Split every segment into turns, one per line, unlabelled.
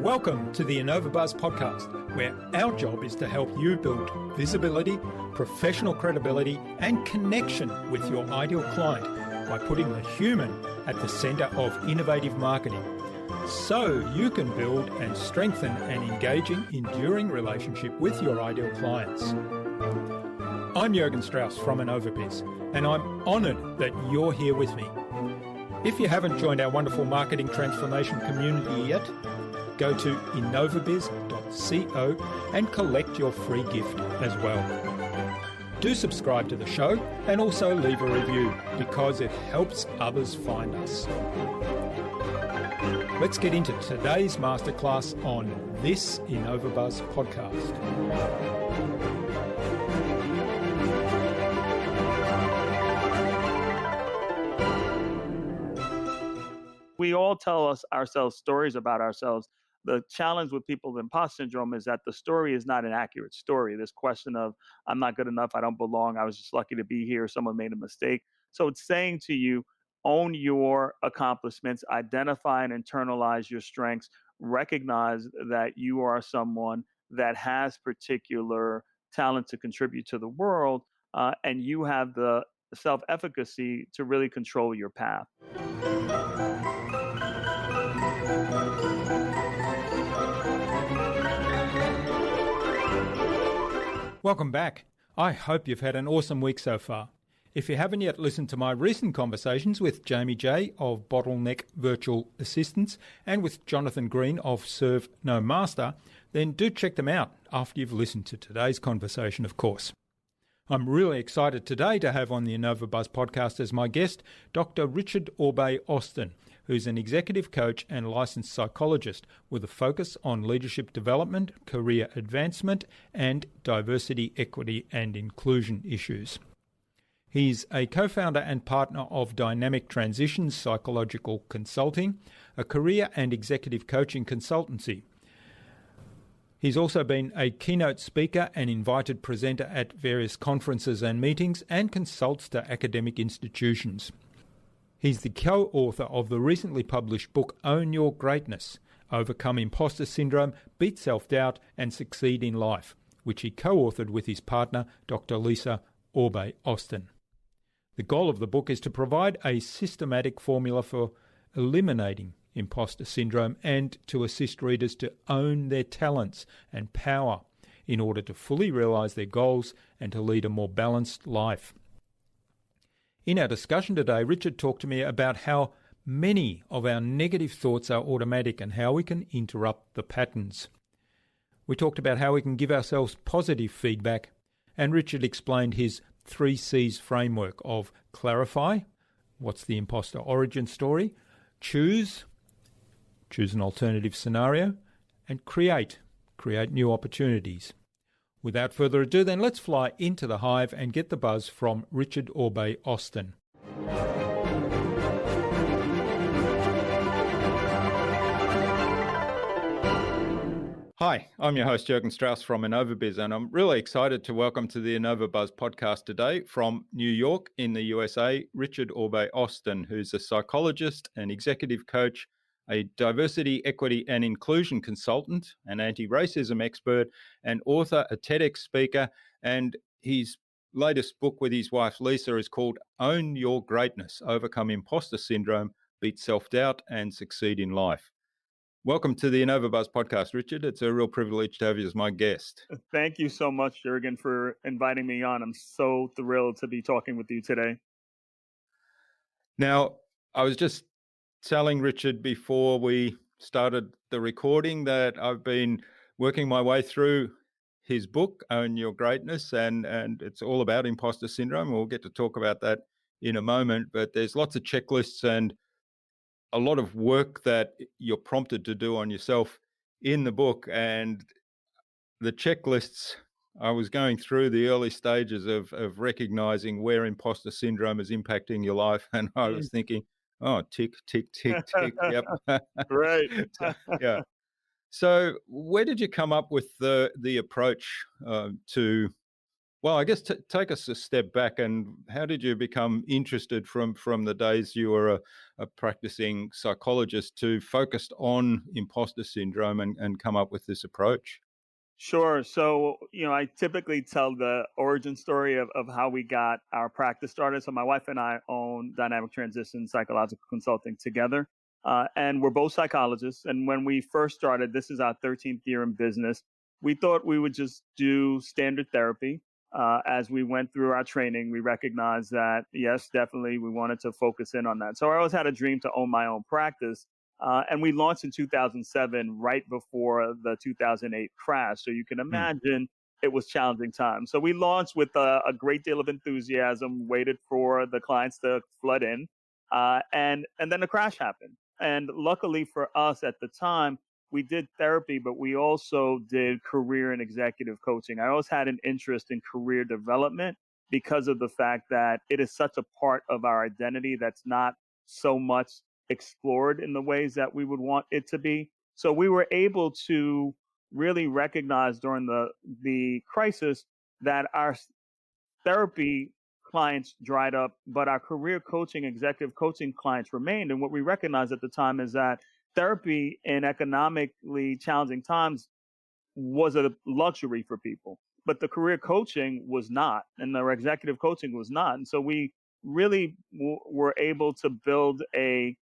Welcome to the InnovaBuzz podcast, where our job is to help you build visibility, professional credibility, and connection with your ideal client by putting the human at the center of innovative marketing, so you can build and strengthen an engaging, enduring relationship with your ideal clients. I'm Jürgen Strauss from InnovaBiz, and I'm honored that you're here with me. If you haven't joined our wonderful marketing transformation community yet, go to innovabiz.co and collect your free gift as well. Do subscribe to the show and also leave a review because it helps others find us. Let's get into today's masterclass on this InnovaBuzz podcast.
We all tell ourselves stories about ourselves. The challenge with people with imposter syndrome is that the story is not an accurate story. This question of, I'm not good enough, I don't belong, I was just lucky to be here, someone made a mistake. So it's saying to you, own your accomplishments, identify and internalize your strengths, recognize that you are someone that has particular talent to contribute to the world, and you have the self-efficacy to really control your path.
Welcome back. I hope you've had an awesome week so far. If you haven't yet listened to my recent conversations with Jamie J of Bottleneck Virtual Assistants and with Jonathan Green of Serve No Master, then do check them out after you've listened to today's conversation, of course. I'm really excited today to have on the InnovaBuzz podcast as my guest, Dr. Richard Orbe-Austin, who's an executive coach and licensed psychologist with a focus on leadership development, career advancement, and diversity, equity, and inclusion issues. He's a co-founder and partner of Dynamic Transitions Psychological Consulting, a career and executive coaching consultancy. He's also been a keynote speaker and invited presenter at various conferences and meetings and consults to academic institutions. He's the co-author of the recently published book Own Your Greatness, Overcome Impostor Syndrome, Beat Self-Doubt and Succeed in Life, which he co-authored with his partner, Dr. Lisa Orbe-Austin. The goal of the book is to provide a systematic formula for eliminating imposter syndrome and to assist readers to own their talents and power in order to fully realize their goals and to lead a more balanced life. In our discussion today, Richard talked to me about how many of our negative thoughts are automatic and how we can interrupt the patterns. We talked about how we can give ourselves positive feedback, and Richard explained his 3 C's framework of clarify, what's the imposter origin story, choose an alternative scenario, and create new opportunities. Without further ado, then let's fly into the hive and get the buzz from Richard Orbe-Austin. Hi, I'm your host Jürgen Strauss from InnovaBiz, and I'm really excited to welcome to the InnovaBuzz podcast today from New York in the USA, Richard Orbe-Austin, who's a psychologist, an executive coach, a diversity, equity and inclusion consultant, an anti-racism expert, an author, a TEDx speaker, and his latest book with his wife Lisa is called Own Your Greatness, Overcome Impostor Syndrome, Beat Self-Doubt and Succeed in Life. Welcome to the InnovaBuzz podcast, Richard. It's a real privilege to have you as my guest.
Thank you so much, Jürgen, for inviting me on. I'm so thrilled to be talking with you today.
Now, I was just telling Richard before we started the recording that I've been working my way through his book, Own Your Greatness, and it's all about imposter syndrome. We'll get to talk about that in a moment, but there's lots of checklists and a lot of work that you're prompted to do on yourself in the book. And the checklists, I was going through the early stages of recognizing where imposter syndrome is impacting your life, and I was thinking, oh, tick, tick, tick, tick. Yep.
Right.
Yeah. So where did you come up with the approach to Well, I guess take us a step back, and how did you become interested from the days you were a practicing psychologist to focused on imposter syndrome and come up with this approach?
Sure. So, I typically tell the origin story of how we got our practice started. So, my wife and I own Dynamic Transition Psychological Consulting together. And we're both psychologists. And when we first started, this is our 13th year in business, we thought we would just do standard therapy. As we went through our training, we recognized that, yes, definitely, we wanted to focus in on that. So, I always had a dream to own my own practice. And we launched in 2007, right before the 2008 crash. So you can
Mm,
imagine it was challenging times. So we launched with a great deal of enthusiasm, waited for the clients to flood in, and then the crash happened. And luckily for us at the time, we did therapy, but we also did career and executive coaching. I always had an interest in career development because of the fact that it is such a part of our identity that's not so much explored in the ways that we would want it to be. So we were able to really recognize during the crisis that our therapy clients dried up, but our career coaching, executive coaching clients remained. And what we recognized at the time is that therapy in economically challenging times was a luxury for people, but the career coaching was not, and the executive coaching was not. And so we really were able to build a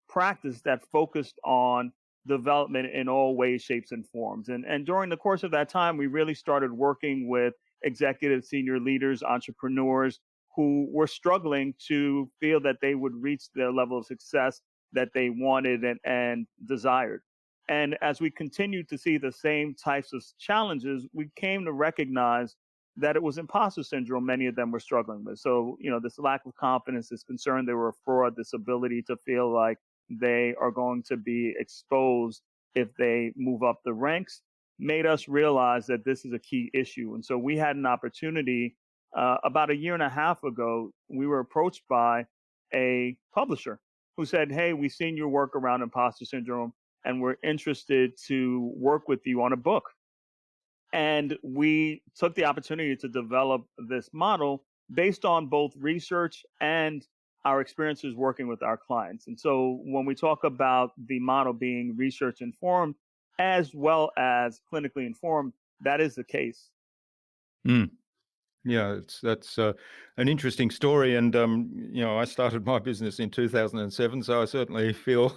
practice that focused on development in all ways, shapes, and forms. And during the course of that time, we really started working with executive senior leaders, entrepreneurs who were struggling to feel that they would reach their level of success that they wanted and desired. And as we continued to see the same types of challenges, we came to recognize that it was imposter syndrome many of them were struggling with. So, this lack of confidence, this concern they were a fraud, this ability to feel like they are going to be exposed if they move up the ranks, made us realize that this is a key issue. And so we had an opportunity about a year and a half ago. We were approached by a publisher who said, "Hey, we've seen your work around imposter syndrome and we're interested to work with you on a book." And we took the opportunity to develop this model based on both research and our experiences working with our clients. And so when we talk about the model being research informed as well as clinically informed, that is the case.
mm. Yeah, that's an interesting story, and I started my business in 2007, so I certainly feel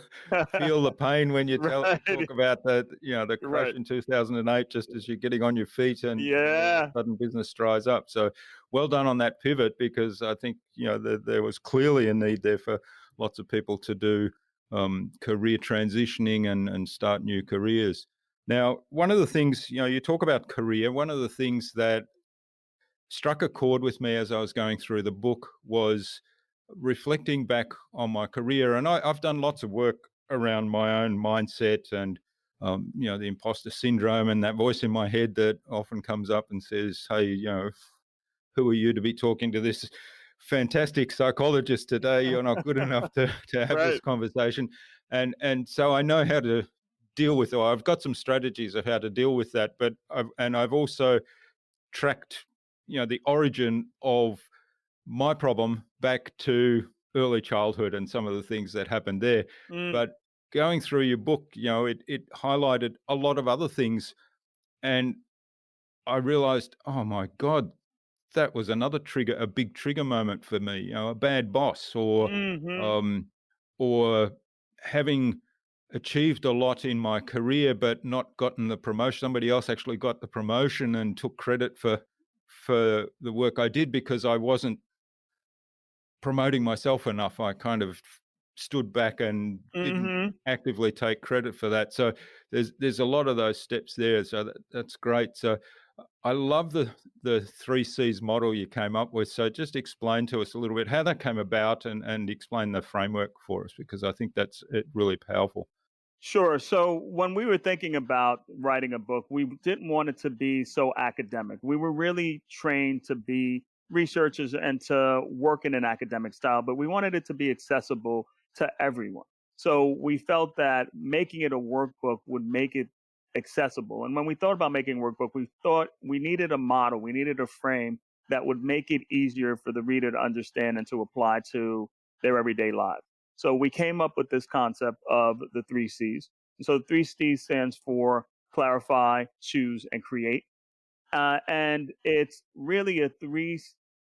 the pain when you
Right.
talk about the crash
Right.
in 2008, just as you're getting on your feet, and all of a
Yeah.
sudden business dries up. So well done on that pivot, because I think there was clearly a need there for lots of people to do career transitioning and start new careers. Now, one of the things, you talk about career. One of the things that struck a chord with me as I was going through the book was reflecting back on my career. And I've done lots of work around my own mindset and, the imposter syndrome and that voice in my head that often comes up and says, "Hey, who are you to be talking to this fantastic psychologist today? You're not good enough to have this
Right.
conversation." And so I know how to deal with it. I've got some strategies of how to deal with that, but I've also tracked, the origin of my problem back to early childhood and some of the things that happened there.
Mm,
But going through your book, it highlighted a lot of other things, and I realized, oh my God, that was another trigger, a big trigger moment for me. A bad boss,
hmm
um, or having achieved a lot in my career but not gotten the promotion. Somebody else actually got the promotion and took credit for the work I did because I wasn't promoting myself enough. I kind of stood back and didn't
hmm
actively take credit for that. So there's a lot of those steps there. So that's great. So I love the 3 C's model you came up with. So just explain to us a little bit how that came about and explain the framework for us, because I think that's really powerful.
Sure. So when we were thinking about writing a book, we didn't want it to be so academic. We were really trained to be researchers and to work in an academic style, but we wanted it to be accessible to everyone. So we felt that making it a workbook would make it accessible. And when we thought about making a workbook, we thought we needed a model, we needed a frame that would make it easier for the reader to understand and to apply to their everyday life. So we came up with this concept of the 3 C's. So the 3 C's stands for clarify, choose, and create. And it's really a 3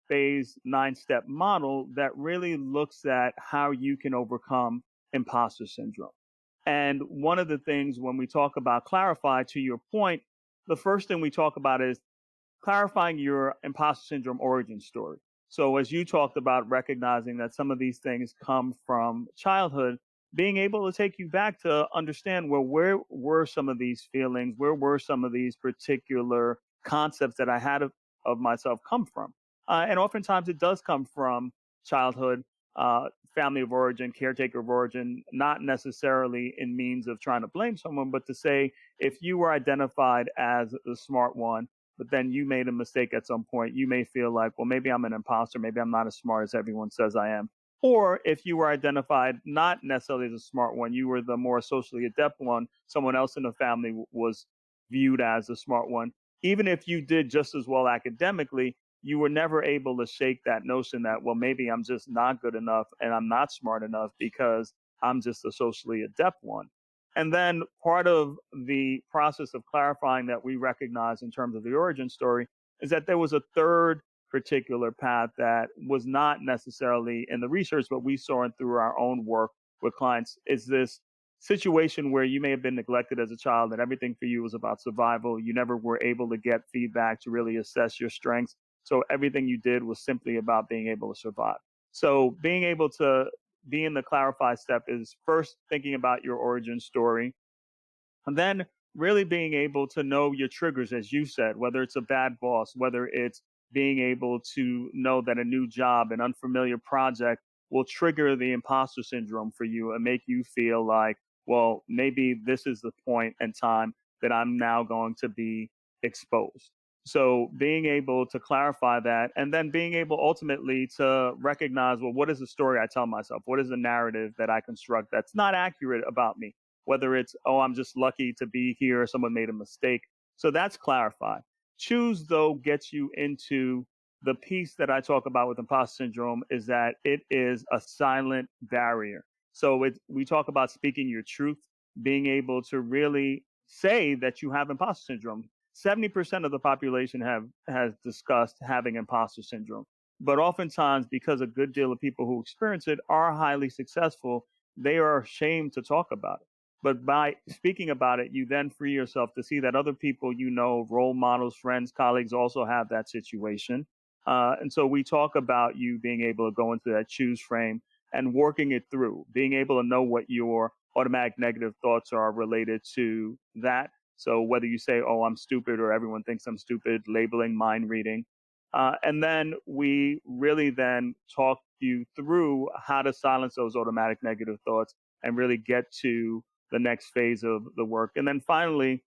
phase, 9 step model that really looks at how you can overcome imposter syndrome. And one of the things when we talk about clarify, to your point, the first thing we talk about is clarifying your imposter syndrome origin story. So, as you talked about recognizing that some of these things come from childhood, being able to take you back to understand, well, where were some of these feelings? Where were some of these particular concepts that I had of myself come from? And oftentimes it does come from childhood, uh, family of origin, caretaker of origin, not necessarily in means of trying to blame someone, but to say, if you were identified as the smart one, but then you made a mistake at some point, you may feel like, well, maybe I'm an imposter, maybe I'm not as smart as everyone says I am. Or if you were identified not necessarily as a smart one, you were the more socially adept one, someone else in the family was viewed as a smart one. Even if you did just as well academically, you were never able to shake that notion that, well, maybe I'm just not good enough and I'm not smart enough because I'm just a socially adept one. And then part of the process of clarifying that we recognize in terms of the origin story is that there was a third particular path that was not necessarily in the research, but we saw it through our own work with clients. Is this situation where you may have been neglected as a child and everything for you was about survival. You never were able to get feedback to really assess your strengths. So everything you did was simply about being able to survive. So being able to be in the clarify step is first thinking about your origin story, and then really being able to know your triggers, as you said, whether it's a bad boss, whether it's being able to know that a new job, an unfamiliar project will trigger the imposter syndrome for you and make you feel like, well, maybe this is the point in time that I'm now going to be exposed. So being able to clarify that and then being able ultimately to recognize, well, what is the story I tell myself? What is the narrative that I construct that's not accurate about me? Whether it's, oh, I'm just lucky to be here, someone made a mistake. So that's clarify. Choose, though, gets you into the piece that I talk about with imposter syndrome is that it is a silent barrier. So we talk about speaking your truth, being able to really say that you have imposter syndrome. 70% of the population has discussed having imposter syndrome. But oftentimes, because a good deal of people who experience it are highly successful, they are ashamed to talk about it. But by speaking about it, you then free yourself to see that other people, role models, friends, colleagues also have that situation. And so we talk about you being able to go into that choose frame and working it through, being able to know what your automatic negative thoughts are related to that. So whether you say, oh, I'm stupid, or everyone thinks I'm stupid, labeling, mind reading. And then we really then talk you through how to silence those automatic negative thoughts and really get to the next phase of the work. And then finally,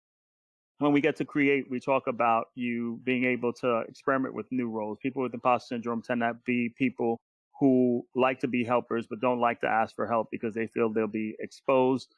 when we get to create, we talk about you being able to experiment with new roles. People with imposter syndrome tend to be people who like to be helpers, but don't like to ask for help because they feel they'll be exposed.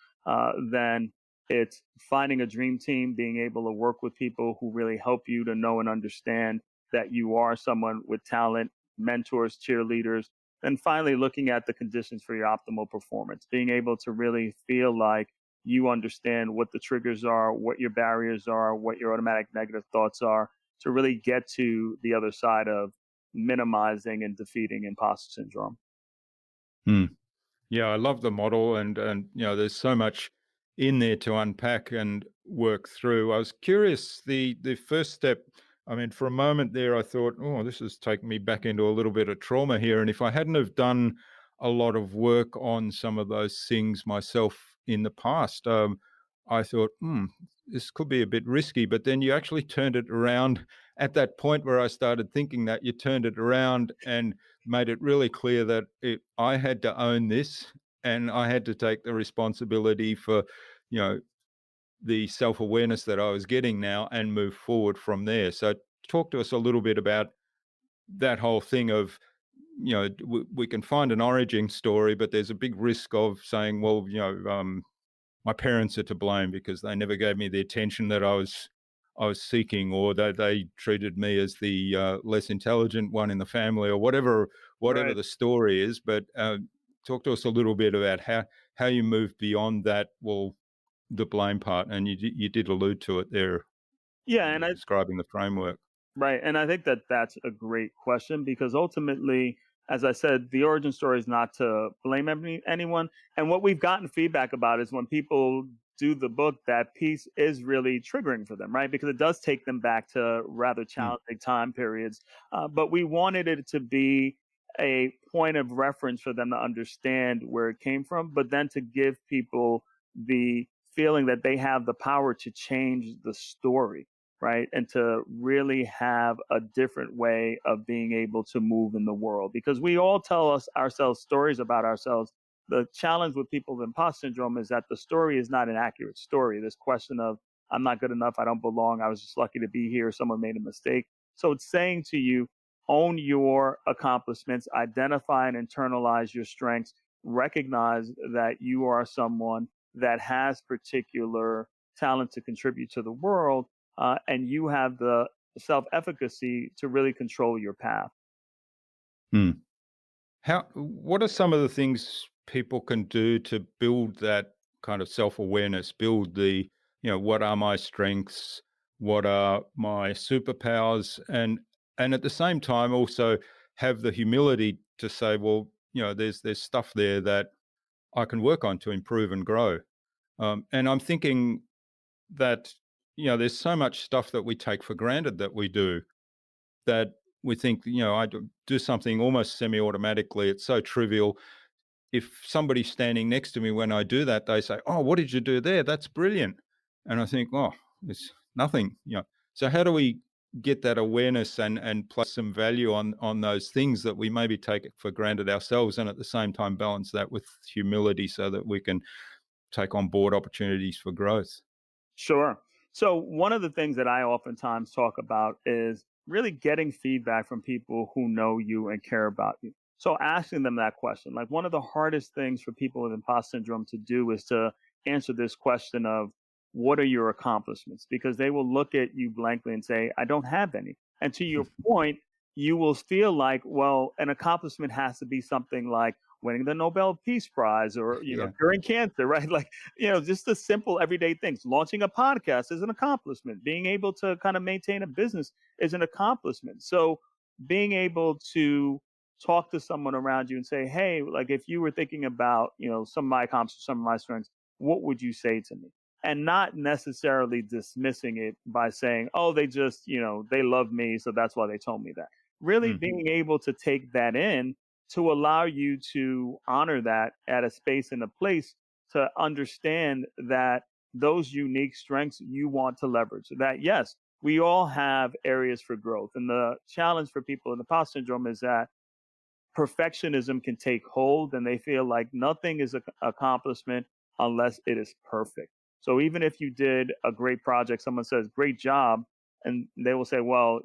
Then it's finding a dream team, being able to work with people who really help you to know and understand that you are someone with talent, mentors, cheerleaders. And finally, looking at the conditions for your optimal performance, being able to really feel like you understand what the triggers are, what your barriers are, what your automatic negative thoughts are, to really get to the other side of minimizing and defeating imposter syndrome.
Yeah, I love the model, and there's so much in there to unpack and work through. I was curious, the first step, I mean, for a moment there, I thought, oh, this is taking me back into a little bit of trauma here. And if I hadn't have done a lot of work on some of those things myself in the past, I thought, this could be a bit risky. But then you actually turned it around at that point where I started thinking that. You turned it around and made it really clear that I had to own this, and I had to take the responsibility for, the self-awareness that I was getting now and move forward from there. So talk to us a little bit about that whole thing of, we can find an origin story, but there's a big risk of saying, well, my parents are to blame because they never gave me the attention that I was I was seeking, or they treated me as the less intelligent one in the family, or whatever
Right.
the story is. But talk to us a little bit about how you move beyond that. Well, the blame part, and you did allude to it there
Yeah,
when you
and
were describing the framework.
right. And I think that that's a great question because ultimately, as I said, the origin story is not to blame anyone. And what we've gotten feedback about is when people do the book, that piece is really triggering for them, right? Because it does take them back to rather
Mm,
challenging time periods. But we wanted it to be a point of reference for them to understand where it came from, but then to give people the feeling that they have the power to change the story, right? And to really have a different way of being able to move in the world. Because we all tell ourselves stories about ourselves. The challenge with people with imposter syndrome is that the story is not an accurate story. This question of, I'm not good enough, I don't belong, I was just lucky to be here, someone made a mistake. So it's saying to you, own your accomplishments, identify and internalize your strengths, recognize that you are someone that has particular talent to contribute to the world, and you have the self-efficacy to really control your path.
mm. What are some of the things people can do to build that kind of self-awareness, build the, what are my strengths, what are my superpowers, and at the same time also have the humility to say, well, there's stuff there that I can work on to improve and grow. And I'm thinking that, there's so much stuff that we take for granted that we do, that we think, I do something almost semi-automatically. It's so trivial. If somebody's standing next to me when I do that, they say, "Oh, what did you do there? That's brilliant." And I think, "Oh, it's nothing." So how do we get that awareness and place some value on those things that we maybe take for granted ourselves, and at the same time balance that with humility so that we can take on board opportunities for growth?
Sure. So one of the things that I oftentimes talk about is really getting feedback from people who know you and care about you. So asking them that question, like one of the hardest things for people with imposter syndrome to do is to answer this question of what are your accomplishments? Because they will look at you blankly and say, I don't have any. And to your point, you will feel like, well, an accomplishment has to be something like winning the Nobel Peace Prize or,
Yeah.
curing cancer, right? Like, just the simple everyday things. Launching a podcast is an accomplishment. Being able to kind of maintain a business is an accomplishment. So being able to talk to someone around you and say, hey, like if you were thinking about, some of my accomplishments, some of my strengths, what would you say to me? And not necessarily dismissing it by saying, oh, they just, they love me. So that's why they told me that. Really
Mm,
being able to take that in to allow you to honor that at a space and a place to understand that those unique strengths you want to leverage. That, yes, we all have areas for growth. And the challenge for people in the imposter syndrome is that perfectionism can take hold and they feel like nothing is an accomplishment unless it is perfect. So even if you did a great project, someone says, great job. And they will say, well,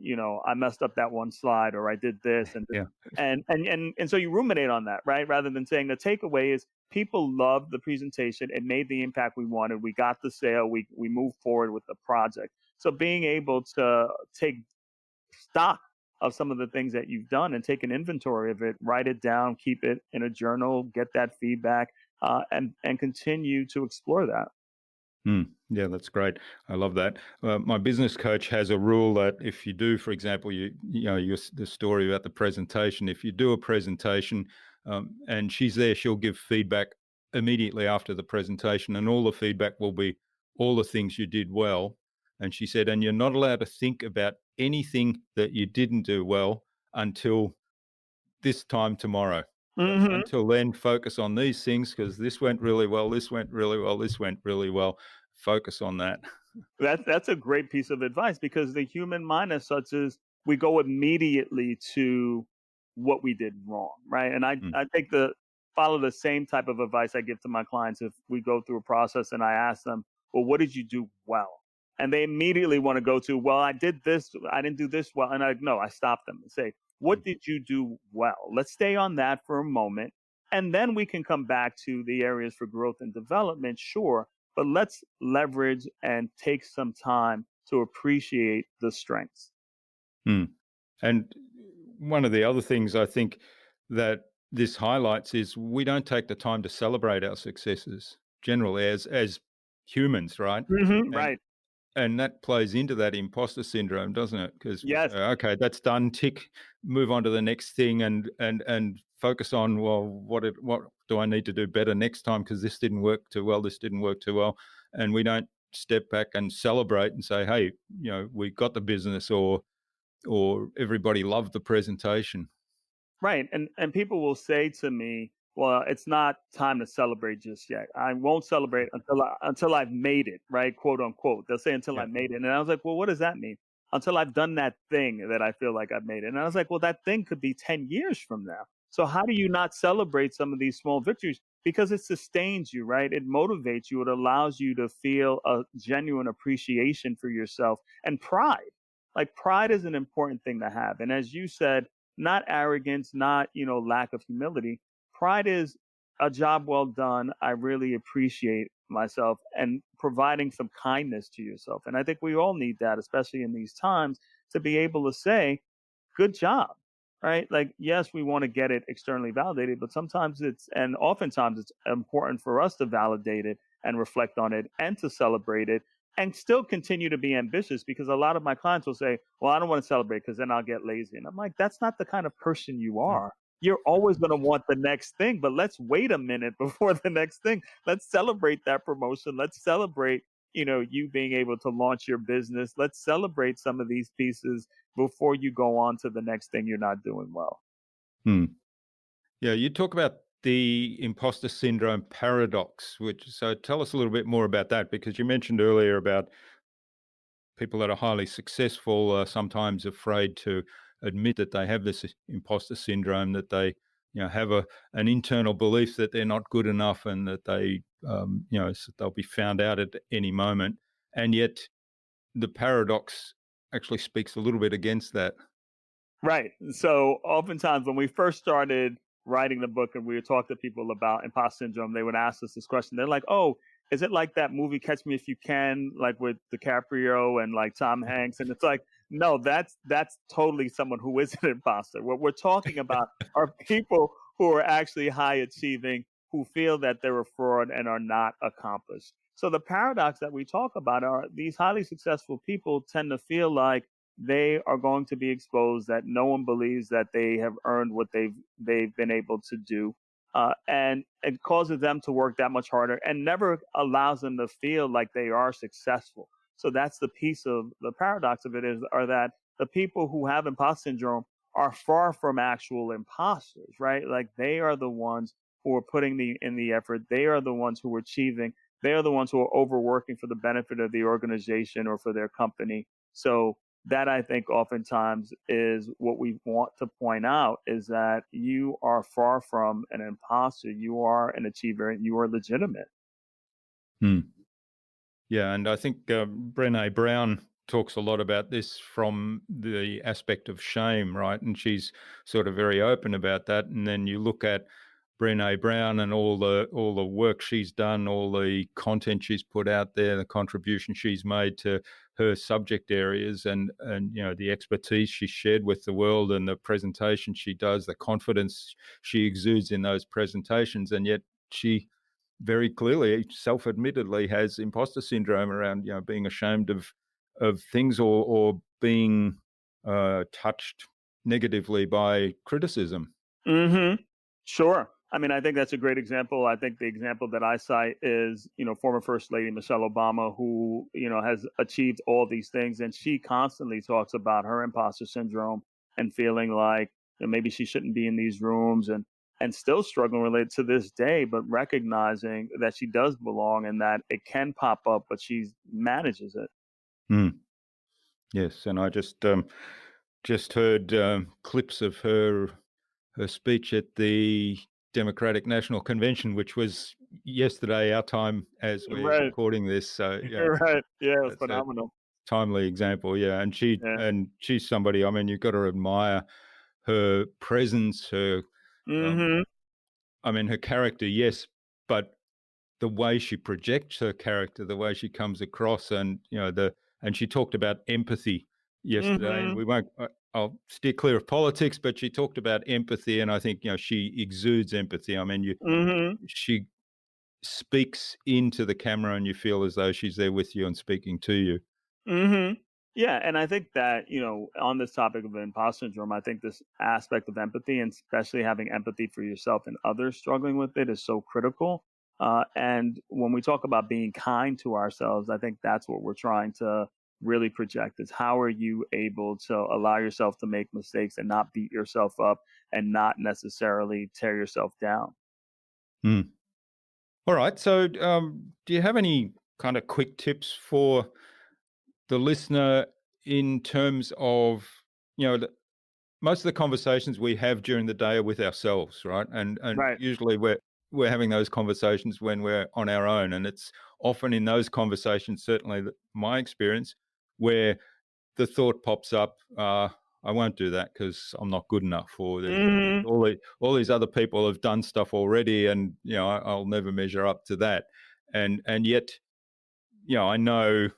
I messed up that one slide or I did this and
yeah.
and so you ruminate on that, right? Rather than saying the takeaway is people loved the presentation. It made the impact we wanted. We got the sale. We moved forward with the project. So being able to take stock of some of the things that you've done and take an inventory of it, write it down, keep it in a journal, get that feedback, and continue to explore that.
Yeah, that's great. I love that. My business coach has a rule that if you do, for example, the story about the presentation. If you do a presentation, and she's there, she'll give feedback immediately after the presentation, and all the feedback will be all the things you did well. And she said, and you're not allowed to think about anything that you didn't do well until this time tomorrow.
Hmm.
Until then, focus on these things because this went really well, this went really well, this went really well. Focus on that.
That's a great piece of advice because the human mind is such as we go immediately to what we did wrong, right? And I
Mm,
I take the follow the same type of advice I give to my clients if we go through a process and I ask them, well, what did you do well? And they immediately want to go to, well, I did this, I didn't do this well. And I stop them and say,
mm,
what did you do well? Let's stay on that for a moment. And then we can come back to the areas for growth and development, sure, but let's leverage and take some time to appreciate the strengths.
Hmm. And one of the other things I think that this highlights is we don't take the time to celebrate our successes generally as humans, right? And
Right.
and that plays into that imposter syndrome, doesn't it? Because we say,
Yes.
okay, that's done, tick, move on to the next thing, and focus on, well, what do I need to do better next time? Because this didn't work too well, this didn't work too well, and we don't step back and celebrate and say, hey, we got the business, or everybody loved the presentation.
Right. And people will say to me, "Well, it's not time to celebrate just yet. I won't celebrate until I've made it," right? Quote unquote. They'll say until I
Yeah.
made it. And I was like, "Well, what does that mean?" Until I've done that thing that I feel like I've made it. And I was like, "Well, that thing could be 10 years from now. So how do you not celebrate some of these small victories? Because it sustains you, right? It motivates you. It allows you to feel a genuine appreciation for yourself and pride. Like pride is an important thing to have. And as you said, not arrogance, not, lack of humility. Pride is a job well done. I really appreciate myself and providing some kindness to yourself. And I think we all need that, especially in these times, to be able to say, good job. Right? Like, yes, we want to get it externally validated, but and oftentimes it's important for us to validate it and reflect on it and to celebrate it and still continue to be ambitious because a lot of my clients will say, well, I don't want to celebrate because then I'll get lazy. And I'm like, that's not the kind of person you
Mm.
are. You're always going to want the next thing, but let's wait a minute before the next thing. Let's celebrate that promotion. Let's celebrate, you being able to launch your business. Let's celebrate some of these pieces before you go on to the next thing you're not doing well.
Hmm. Yeah, you talk about the imposter syndrome paradox, so tell us a little bit more about that, because you mentioned earlier about people that are highly successful are sometimes afraid to admit that they have this imposter syndrome, that they have an internal belief that they're not good enough, and that they'll be found out at any moment. And yet the paradox actually speaks a little bit against that.
Right. So oftentimes when we first started writing the book and we would talk to people about imposter syndrome, they would ask us this question. They're like, "Oh, is it like that movie Catch Me If You Can, like with DiCaprio and like Tom Hanks?" And it's like, no, that's totally someone who is an imposter. What we're talking about are people who are actually high achieving, who feel that they're a fraud and are not accomplished. So the paradox that we talk about are these highly successful people tend to feel like they are going to be exposed, that no one believes that they have earned what they've been able to do, and it causes them to work that much harder and never allows them to feel like they are successful. So that's the piece of the paradox of it are that the people who have imposter syndrome are far from actual imposters, right? Like they are the ones who are putting in the effort. They are the ones who are achieving. They are the ones who are overworking for the benefit of the organization or for their company. So that I think oftentimes is what we want to point out is that you are far from an imposter. You are an achiever and you are legitimate.
Hmm. Yeah, and I think Brené Brown talks a lot about this from the aspect of shame, right? And she's sort of very open about that. And then you look at Brené Brown and all the work she's done, all the content she's put out there, the contribution she's made to her subject areas, and the expertise she shared with the world, and the presentation she does, the confidence she exudes in those presentations, and yet she very clearly, self-admittedly, has imposter syndrome around being ashamed of things, or being touched negatively by criticism.
Mm-hmm. Sure. I mean, I think that's a great example. I think the example that I cite is, former First Lady Michelle Obama, who, has achieved all these things. And she constantly talks about her imposter syndrome and feeling like maybe she shouldn't be in these rooms and still struggling with it to this day, but recognizing that she does belong and that it can pop up, but she manages it.
Mm. Yes, and I just heard clips of her speech at the Democratic National Convention, which was yesterday, our time as we're
Right.
recording this. So yeah,
Right. Yeah, it was
that's a
phenomenal.
timely example. Yeah, and
Yeah.
she's somebody. I mean, you've got to admire her presence, um,
Mm-hmm.
her character, yes, but the way she projects her character, the way she comes across, and the and she talked about empathy yesterday. And
Mm-hmm.
we won't. I'll steer clear of politics, but she talked about empathy, and I think she exudes empathy. I mean,
Mm-hmm.
she speaks into the camera, and you feel as though she's there with you and speaking to you.
Mm-hmm. Yeah, and I think that, on this topic of imposter syndrome, I think this aspect of empathy, and especially having empathy for yourself and others struggling with it, is so critical. And when we talk about being kind to ourselves, I think that's what we're trying to really project: is how are you able to allow yourself to make mistakes and not beat yourself up and not necessarily tear yourself down.
Hmm. All right. So, do you have any kind of quick tips for the listener in terms of, most of the conversations we have during the day are with ourselves, right? And
Right.
usually we're having those conversations when we're on our own, and it's often in those conversations, certainly my experience, where the thought pops up, I won't do that because I'm not good enough, or there's
Hmm.
all these other people have done stuff already, and I'll never measure up to that. And yet, I know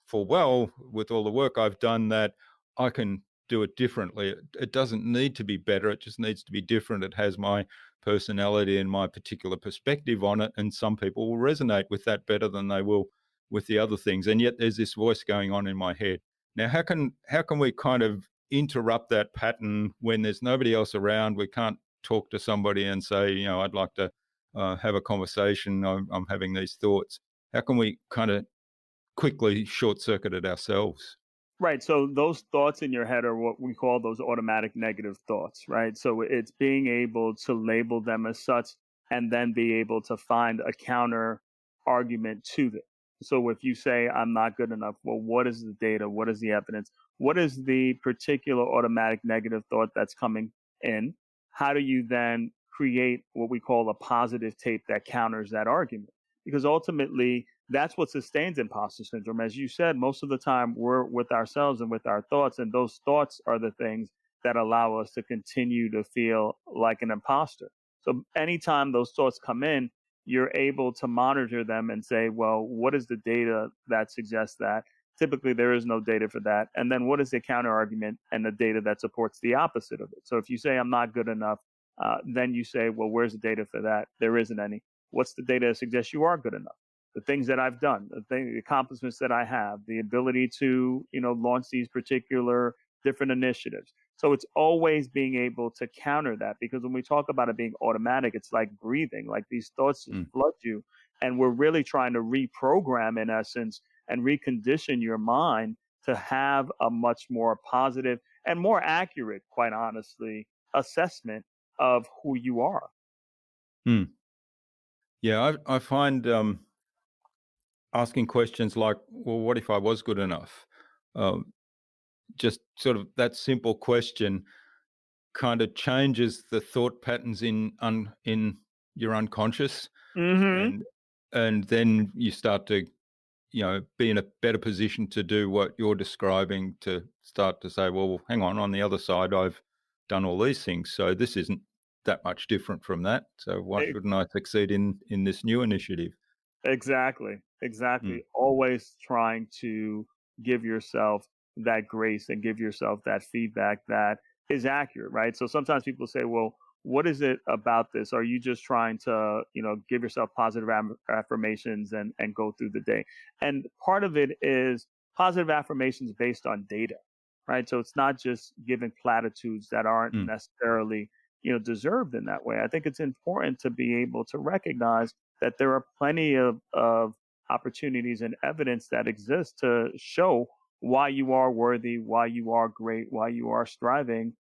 full well with all the work I've done that I can do it differently. It doesn't need to be better. It just needs to be different. It has my personality and my particular perspective on it. And some people will resonate with that better than they will with the other things. And yet there's this voice going on in my head. Now, how can we kind of interrupt that pattern when there's nobody else around? We can't talk to somebody and say, I'd like to have a conversation. I'm having these thoughts. How can we kind of quickly short circuit it ourselves?
Right. So those thoughts in your head are what we call those automatic negative thoughts, right? So it's being able to label them as such and then be able to find a counter argument to them. So if you say, I'm not good enough, well, what is the data? What is the evidence? What is the particular automatic negative thought that's coming in? How do you then create what we call a positive tape that counters that argument? Because ultimately, that's what sustains imposter syndrome. As you said, most of the time we're with ourselves and with our thoughts, and those thoughts are the things that allow us to continue to feel like an imposter. So anytime those thoughts come in, you're able to monitor them and say, well, what is the data that suggests that? Typically, there is no data for that. And then what is the counter argument and the data that supports the opposite of it? So if you say, I'm not good enough, then you say, well, where's the data for that? There isn't any. What's the data that suggests you are good enough? The things that I've done, the accomplishments that I have, the ability to, launch these particular different initiatives. So it's always being able to counter that, because when we talk about it being automatic, it's like breathing, like these thoughts just
Mm.
flood you. And we're really trying to reprogram, in essence, and recondition your mind to have a much more positive and more accurate, quite honestly, assessment of who you are.
Mm. Yeah, I find asking questions like, well, what if I was good enough? Um, just sort of that simple question kind of changes the thought patterns in your unconscious,
Hmm.
and then you start to be in a better position to do what you're describing, to start to say, well, hang on the other side, I've done all these things, so this isn't that much different from that. So why shouldn't I succeed in this new initiative?
Exactly. Exactly.
Mm,
Always trying to give yourself that grace and give yourself that feedback that is accurate, right? So sometimes people say, well, what is it about this? Are you just trying to, give yourself positive affirmations and go through the day? And part of it is positive affirmations based on data, right? So it's not just giving platitudes that aren't
mm.
necessarily, deserved in that way. I think it's important to be able to recognize that there are plenty of opportunities and evidence that exist to show why you are worthy, why you are great, why you are striving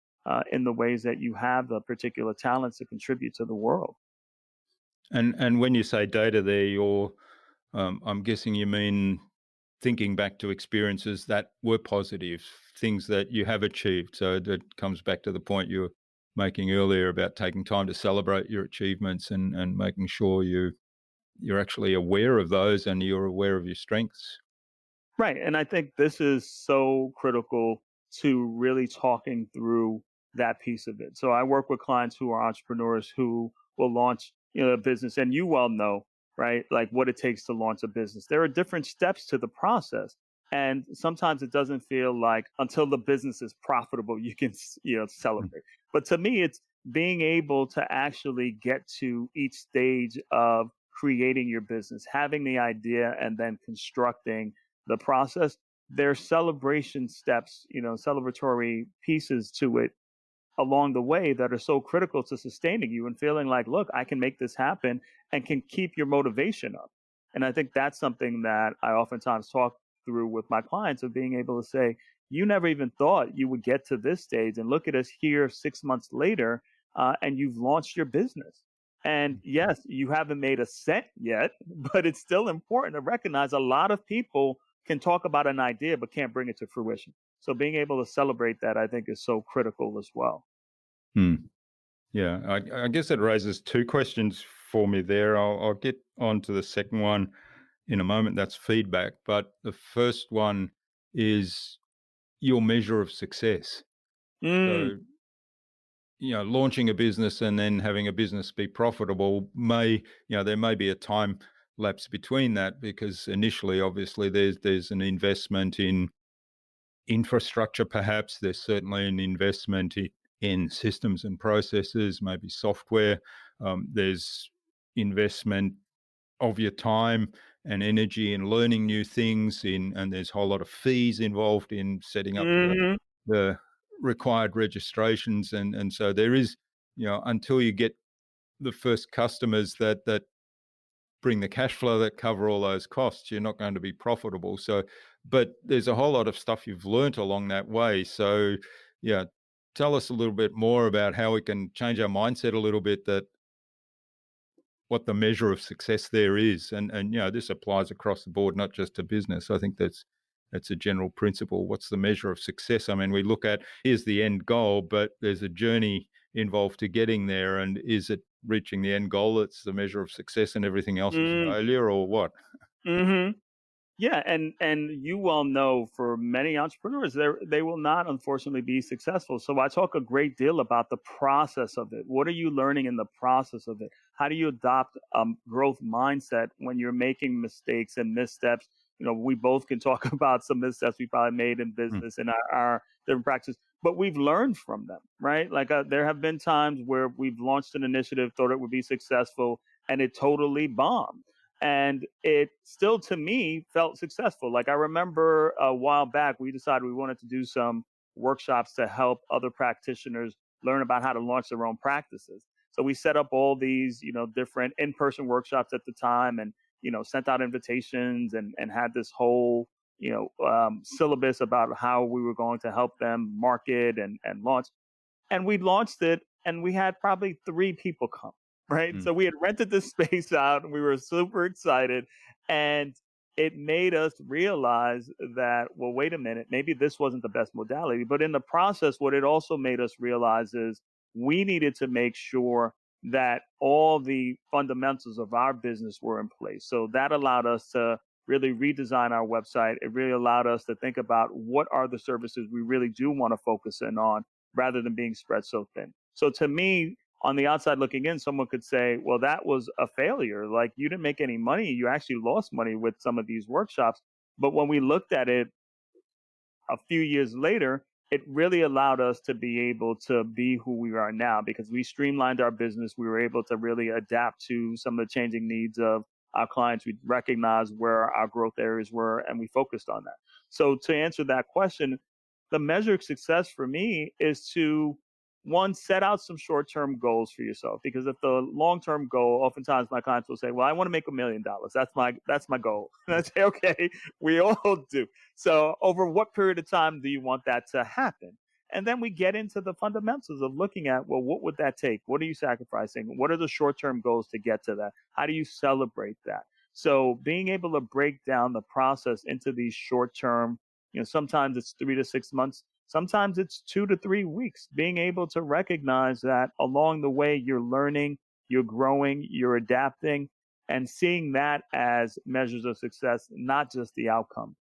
in the ways that you have the particular talents to contribute to the world.
And when you say data there, I'm guessing you mean thinking back to experiences that were positive, things that you have achieved. So that comes back to the point you were making earlier about taking time to celebrate your achievements, and making sure you're actually aware of those and you're aware of your strengths.
Right. And I think this is so critical to really talking through that piece of it. So I work with clients who are entrepreneurs who will launch, a business, and you well know, right? Like what it takes to launch a business. There are different steps to the process. And sometimes it doesn't feel like until the business is profitable, you can, celebrate. But to me, it's being able to actually get to each stage of creating your business, having the idea and then constructing the process. There's celebration steps, celebratory pieces to it along the way that are so critical to sustaining you and feeling like, look, I can make this happen and can keep your motivation up. And I think that's something that I oftentimes talk through with my clients of being able to say, you never even thought you would get to this stage. And look at us here 6 months later, and you've launched your business. And yes, you haven't made a cent yet, but it's still important to recognize a lot of people can talk about an idea but can't bring it to fruition. So being able to celebrate that, I think, is so critical as well.
Hmm. Yeah, I guess it raises two questions for me there. I'll get on to the second one in a moment. That's feedback. But the first one is your measure of success.
Mm,
So, launching a business and then having a business be profitable there may be a time lapse between that, because initially, obviously, there's an investment in infrastructure, perhaps. There's certainly an investment in systems and processes, maybe software. There's investment of your time and energy in learning new things, and there's a whole lot of fees involved in setting up
hmm
the required registrations. And so there is, until you get the first customers that bring the cash flow that cover all those costs, you're not going to be profitable. So, but there's a whole lot of stuff you've learnt along that way. So, yeah, tell us a little bit more about how we can change our mindset a little bit, that what the measure of success there is. And this applies across the board, not just to business. I think that's a general principle. What's the measure of success? I mean, we look at, here's the end goal, but there's a journey involved to getting there. And is it reaching the end goal that's the measure of success and everything else is failure, or what?
hmm Yeah, and you well know, for many entrepreneurs, they will not unfortunately be successful. So I talk a great deal about the process of it. What are you learning in the process of it? How do you adopt growth mindset when you're making mistakes and missteps? We both can talk about some missteps we probably made in
Mm.
business and our different practices, but we've learned from them, right? Like there have been times where we've launched an initiative, thought it would be successful, and it totally bombed, and it still, to me, felt successful. Like I remember a while back, we decided we wanted to do some workshops to help other practitioners learn about how to launch their own practices. So we set up all these, different in-person workshops at the time, and sent out invitations and had this whole syllabus about how we were going to help them market and launch. And we launched it, and we had probably 3 people come, right?
Mm.
So we had rented this space out and we were super excited. And it made us realize that, well, wait a minute, maybe this wasn't the best modality. But in the process, what it also made us realize is we needed to make sure that all the fundamentals of our business were in place. So that allowed us to really redesign our website. It really allowed us to think about what are the services we really do want to focus in on, rather than being spread so thin. So to me, on the outside looking in, someone could say, well, that was a failure. Like, you didn't make any money. You actually lost money with some of these workshops. But when we looked at it a few years later, it really allowed us to be able to be who we are now, because we streamlined our business. We were able to really adapt to some of the changing needs of our clients. We recognized where our growth areas were, and we focused on that. So to answer that question, the measure of success for me is to, one, set out some short-term goals for yourself. Because if the long-term goal, oftentimes my clients will say, well, I want to make $1 million. That's my goal. And I say, okay, we all do. So over what period of time do you want that to happen? And then we get into the fundamentals of looking at, well, what would that take? What are you sacrificing? What are the short-term goals to get to that? How do you celebrate that? So being able to break down the process into these short-term, sometimes it's 3 to 6 months, sometimes it's 2 to 3 weeks, being able to recognize that along the way you're learning, you're growing, you're adapting, and seeing that as measures of success, not just the outcome.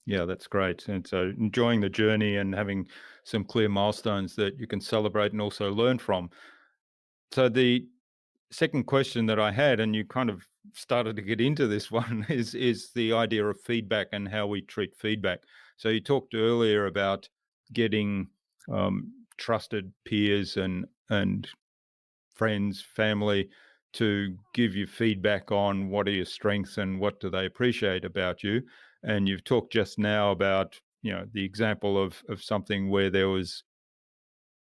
Yeah, that's great. And so enjoying the journey and having some clear milestones that you can celebrate and also learn from. So second question that I had, and you kind of started to get into this one, is the idea of feedback and how we treat feedback. So you talked earlier about getting trusted peers and friends, family to give you feedback on what are your strengths and what do they appreciate about you. And you've talked just now about, the example of something where there was,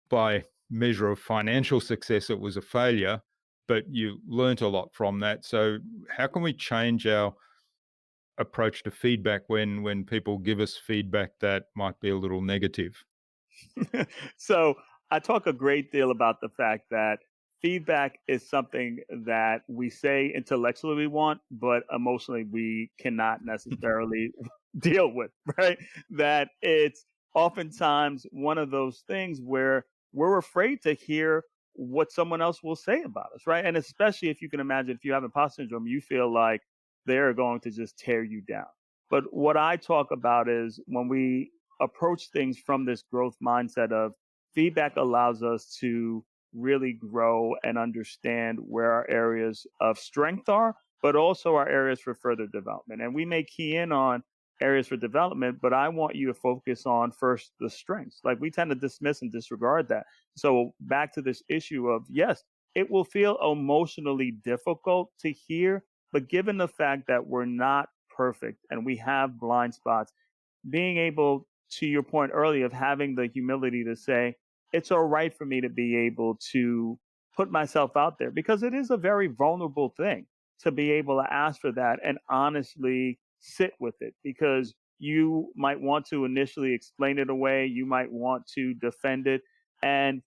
by measure of financial success, it was a failure, but you learnt a lot from that. So how can we change our approach to feedback when people give us feedback that might be a little negative?
So I talk a great deal about the fact that feedback is something that we say intellectually we want, but emotionally we cannot necessarily deal with, right? That it's oftentimes one of those things where we're afraid to hear what someone else will say about us, right? And especially if you can imagine, if you have imposter syndrome, you feel like they're going to just tear you down. But what I talk about is when we approach things from this growth mindset of feedback allows us to really grow and understand where our areas of strength are, but also our areas for further development. And we may key in on areas for development, but I want you to focus on first the strengths. Like we tend to dismiss and disregard that. So back to this issue of yes, it will feel emotionally difficult to hear, but given the fact that we're not perfect and we have blind spots, being able, to your point earlier, of having the humility to say, it's all right for me to be able to put myself out there because it is a very vulnerable thing to be able to ask for that and honestly sit with it because you might want to initially explain it away, you might want to defend it. And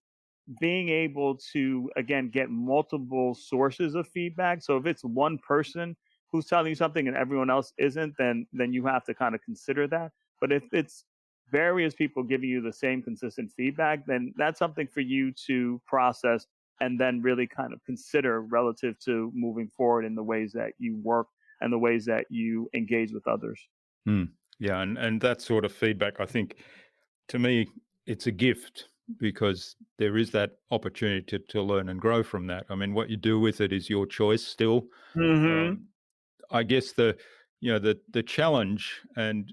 being able to again get multiple sources of feedback. So if it's one person who's telling you something and everyone else isn't, then you have to kind of consider that. But if it's various people giving you the same consistent feedback, then that's something for you to process and then really kind of consider relative to moving forward in the ways that you work and the ways that you engage with others.
Hmm. Yeah, and that sort of feedback, I think, to me, it's a gift because there is that opportunity to learn and grow from that. I mean, what you do with it is your choice still.
Hmm.
Um, I guess the challenge, and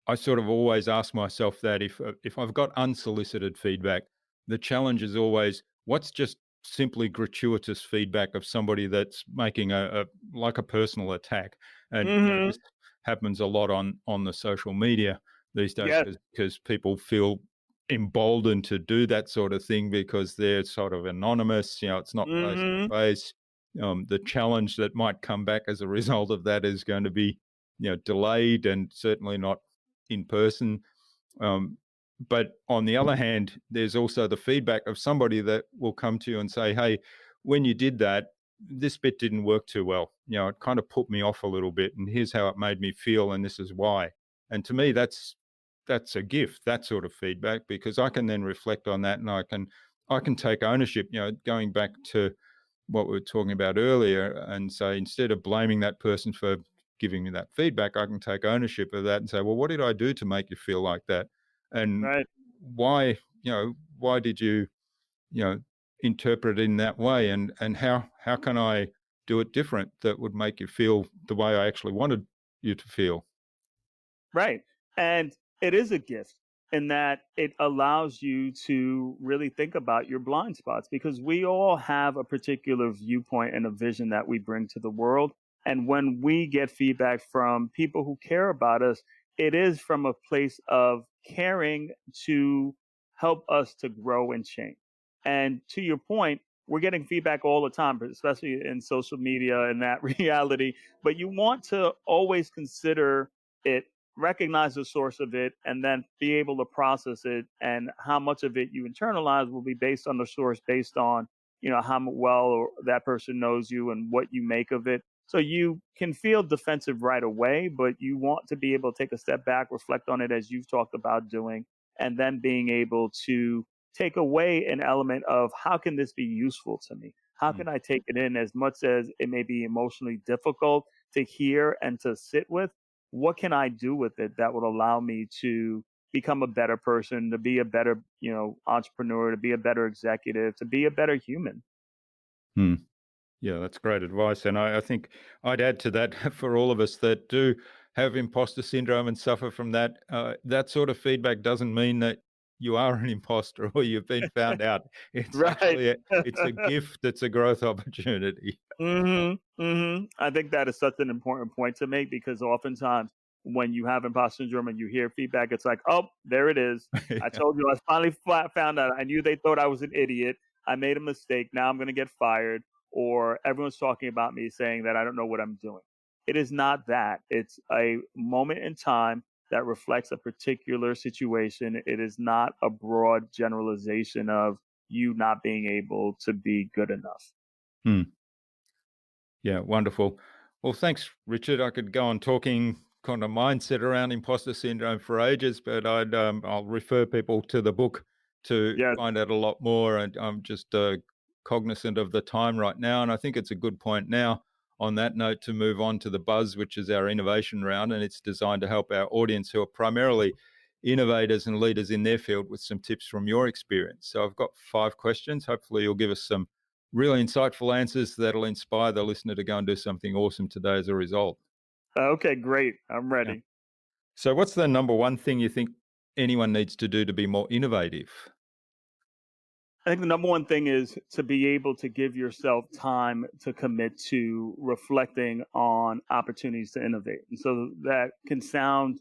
I sort of always ask myself that if I've got unsolicited feedback, the challenge is always what's just simply gratuitous feedback of somebody that's making a like a personal attack, and
Hmm.
this happens a lot on the social media these days
Yes.
because people feel emboldened to do that sort of thing because they're sort of anonymous. It's not face
Hmm.
to face. The challenge that might come back as a result of that is going to be delayed and certainly not in person. Um, but on the other hand, there's also the feedback of somebody that will come to you and say, "Hey, when you did that, this bit didn't work too well. It kind of put me off a little bit, and here's how it made me feel, and this is why." And to me, that's a gift, that sort of feedback, because I can then reflect on that, and I can take ownership. Going back to what we were talking about earlier, and say instead of blaming that person for giving me that feedback, I can take ownership of that and say, well, what did I do to make you feel like that? And
Right.
why, why did you, you know, interpret it in that way? And how can I do it different that would make you feel the way I actually wanted you to feel?
Right. And it is a gift in that it allows you to really think about your blind spots because we all have a particular viewpoint and a vision that we bring to the world. And when we get feedback from people who care about us, it is from a place of caring to help us to grow and change. And to your point, we're getting feedback all the time, but especially in social media and that reality. But you want to always consider it, recognize the source of it, and then be able to process it. And how much of it you internalize will be based on the source, based on how well that person knows you and what you make of it. So you can feel defensive right away, but you want to be able to take a step back, reflect on it as you've talked about doing, and then being able to take away an element of how can this be useful to me? How
Mm,
can I take it in as much as it may be emotionally difficult to hear and to sit with? What can I do with it that would allow me to become a better person, to be a better, entrepreneur, to be a better executive, to be a better human?
Hmm. Yeah, that's great advice. And I think I'd add to that for all of us that do have imposter syndrome and suffer from that, that sort of feedback doesn't mean that you are an imposter or you've been found out. It's
Right.
actually it's a gift. It's a growth opportunity.
I think that is such an important point to make because oftentimes when you have imposter syndrome and you hear feedback, it's like, oh, there it is. I
Yeah.
told you, I finally found out. I knew they thought I was an idiot. I made a mistake. Now I'm going to get fired. Or everyone's talking about me saying that I don't know what I'm doing. It is not that. It's a moment in time that reflects a particular situation. It is not a broad generalization of you not being able to be good enough.
Hmm. Yeah, wonderful. Well, thanks, Richard. I could go on talking kind of mindset around imposter syndrome for ages, but I'll refer people to the book to
Yes.
find out a lot more. And I'm just cognizant of the time right now, and I think it's a good point now. On that note, to move on to the buzz, which is our innovation round, and it's designed to help our audience, who are primarily innovators and leaders in their field, with some tips from your experience. So I've got 5 questions. Hopefully, you'll give us some really insightful answers that'll inspire the listener to go and do something awesome today as a result.
Okay, great. I'm
Yeah.
ready.
So, what's the number one thing you think anyone needs to do to be more innovative?
I think the number one thing is to be able to give yourself time to commit to reflecting on opportunities to innovate. And so that can sound,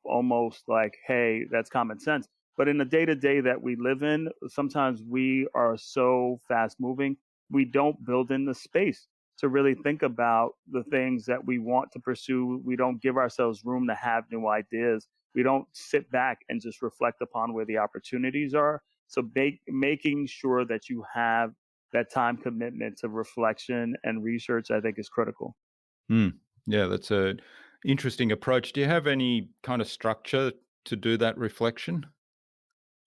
almost like, hey, that's common sense. But in the day to day that we live in, sometimes we are so fast moving, we don't build in the space to really think about the things that we want to pursue. We don't give ourselves room to have new ideas. We don't sit back and just reflect upon where the opportunities are. So making sure that you have that time commitment to reflection and research, I think, is critical.
Hmm. Yeah, that's a interesting approach. Do you have any kind of structure to do that reflection?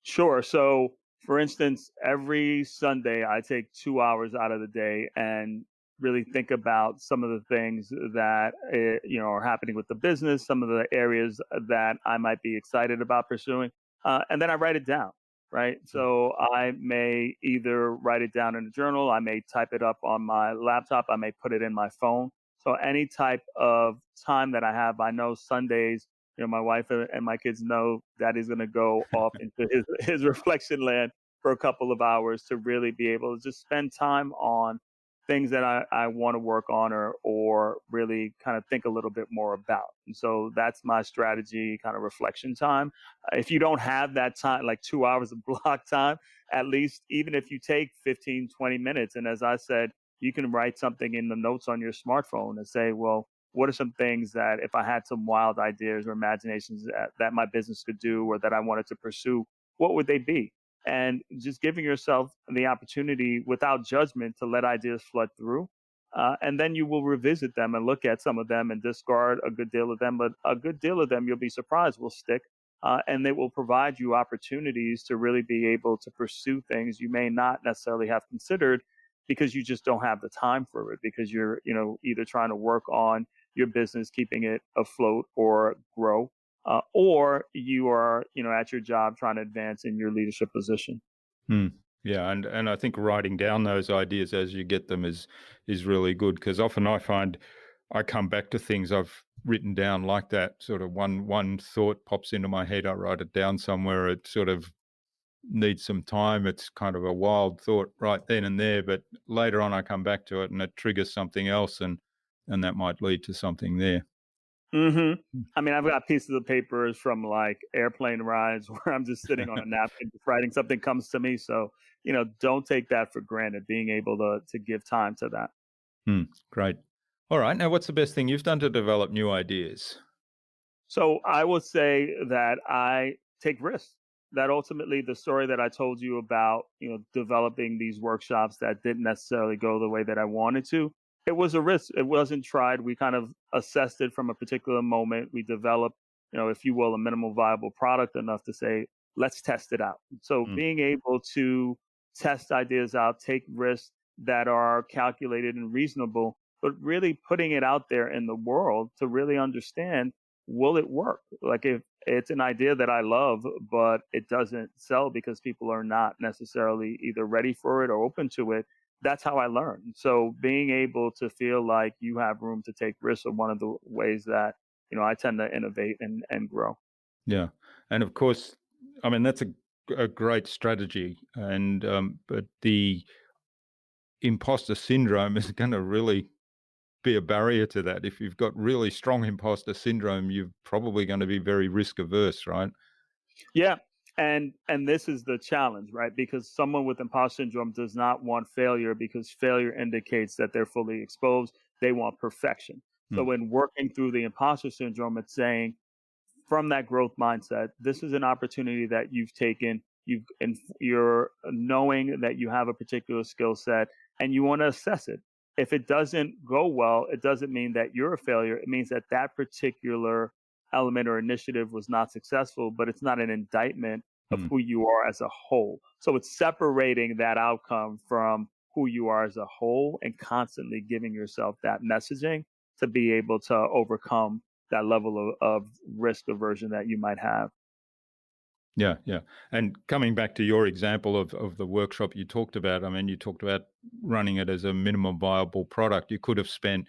Sure. So, for instance, every Sunday I take 2 hours out of the day and really think about some of the things that are happening with the business, some of the areas that I might be excited about pursuing, and then I write it down. Right.
Mm.
So I may either write it down in a journal, I may type it up on my laptop, I may put it in my phone. So any type of time that I have, I know Sundays, my wife and my kids know Daddy's going to go off into his reflection land for a couple of hours to really be able to just spend time on things that I want to work on or really kind of think a little bit more about. And so that's my strategy, kind of reflection time. If you don't have that time, like 2 hours of block time, at least even if you take 15, 20 minutes, and as I said, you can write something in the notes on your smartphone and say, well, what are some things that if I had some wild ideas or imaginations that my business could do or that I wanted to pursue, what would they be? And just giving yourself the opportunity without judgment to let ideas flood through. And then you will revisit them and look at some of them and discard a good deal of them. But a good deal of them, you'll be surprised, will stick. And they will provide you opportunities to really be able to pursue things you may not necessarily have considered because you just don't have the time for it because you're either trying to work on your business, keeping it afloat or grow, or you are, at your job trying to advance in your leadership position.
Hmm. Yeah, and I think writing down those ideas as you get them is really good, because often I find I come back to things I've written down like that. Sort of one thought pops into my head, I write it down somewhere. It sort of needs some time. It's kind of a wild thought right then and there, but later on I come back to it and it triggers something else, and that might lead to something there.
I mean, I've got pieces of papers from like airplane rides where I'm just sitting on a napkin, just writing something comes to me. So, don't take that for granted, being able to give time to that.
Hmm, great. All right. Now, what's the best thing you've done to develop new ideas?
So I would say that I take risks. That ultimately the story that I told you about, developing these workshops that didn't necessarily go the way that I wanted to, it was a risk. It wasn't tried. We kind of assessed it from a particular moment. We developed, if you will, a minimal viable product enough to say, let's test it out. So
Hmm,
being able to test ideas out, take risks that are calculated and reasonable, but really putting it out there in the world to really understand, will it work? Like if it's an idea that I love, but it doesn't sell because people are not necessarily either ready for it or open to it, that's how I learned. So being able to feel like you have room to take risks are one of the ways that, I tend to innovate and grow.
Yeah. And of course, I mean, that's a great strategy. And, but the imposter syndrome is going to really be a barrier to that. If you've got really strong imposter syndrome, you're probably going to be very risk averse, right?
Yeah. And this is the challenge, right? Because someone with imposter syndrome does not want failure because failure indicates that they're fully exposed. They want perfection.
Hmm.
So in working through the imposter syndrome, it's saying from that growth mindset, this is an opportunity that you've taken. You're knowing that you have a particular skill set and you want to assess it. If it doesn't go well, it doesn't mean that you're a failure. It means that that particular element or initiative was not successful, but it's not an indictment of
Hmm.
who you are as a whole. So it's separating that outcome from who you are as a whole and constantly giving yourself that messaging to be able to overcome that level of risk aversion that you might have.
Yeah, yeah. And coming back to your example of the workshop you talked about, I mean, you talked about running it as a minimum viable product. You could have spent